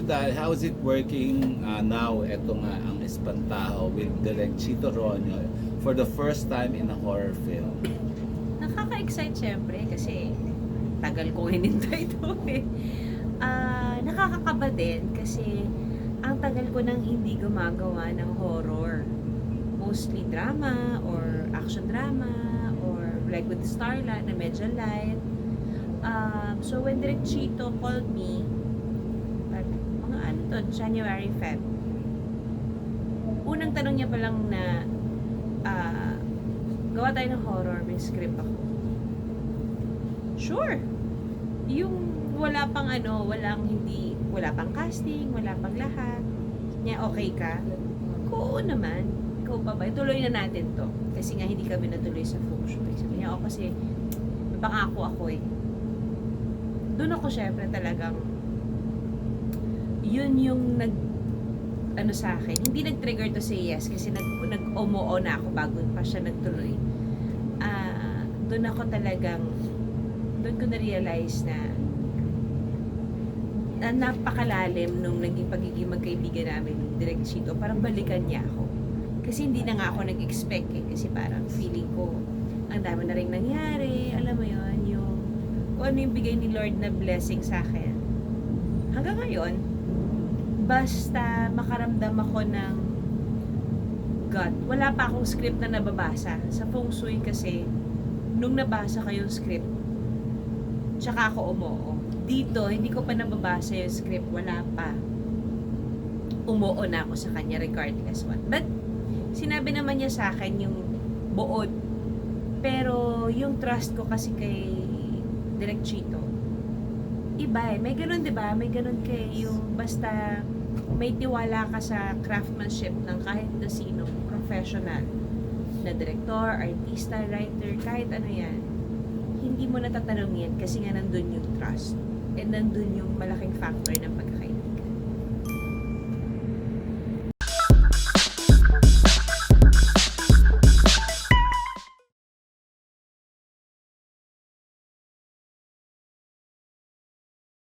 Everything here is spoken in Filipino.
Dal, how is it working now? Ito nga ang Espantajo with Direk Chito Ronyo for the first time in a horror film. Nakaka-excite syempre kasi tagal kong hinintay ito eh. Nakakakaba din kasi ang tagal ko nang hindi gumagawa ng horror. Mostly drama or action drama or like with Starlight na medyo light. So when Direk Chito called me, mga ano to, January, Feb. Unang tanong niya pa lang na gawa tayo ng horror, may script ako. Sure. Yung wala pang wala pang casting, wala pang lahat. Niya, okay ka? Oo naman. Ikaw pa ba? Ituloy na natin to. Kasi nga hindi kami natuloy sa feng shui. Sabi niya, kasi pangako ako eh. Doon ako syempre talagang yun yung sa akin. Hindi nag-trigger to say yes kasi nag-omoo na ako bago pa siya nagtuloy. Doon ako talagang doon ko na-realize na napakalalim nung naging pagiging magkaibigan namin ni Direk Chito. Parang balikan niya ako. Kasi hindi na nga ako nag-expect eh. Kasi parang feeling ko ang dami na rin nangyari. Alam mo yon yung kung ano yung bigay ni Lord na blessing sa akin. Hanggang ngayon, basta makaramdam ako ng God. Wala pa akong script na nababasa. Sa feng shui kasi, nung nabasa ko yung script, tsaka ako umoo. Dito, hindi ko pa nababasa yung script. Wala pa. Umoo na ako sa kanya regardless what. But, sinabi naman niya sa akin yung buod. Pero, yung trust ko kasi kay Direk Chito, iba eh. May ganun, di ba? May ganun kay yung basta may tiwala ka sa craftsmanship ng kahit na sino professional na director, artista, writer, kahit ano yan. Hindi mo natatanong yan kasi nga nandun yung trust and nandun yung malaking factor ng pagkakaibigan.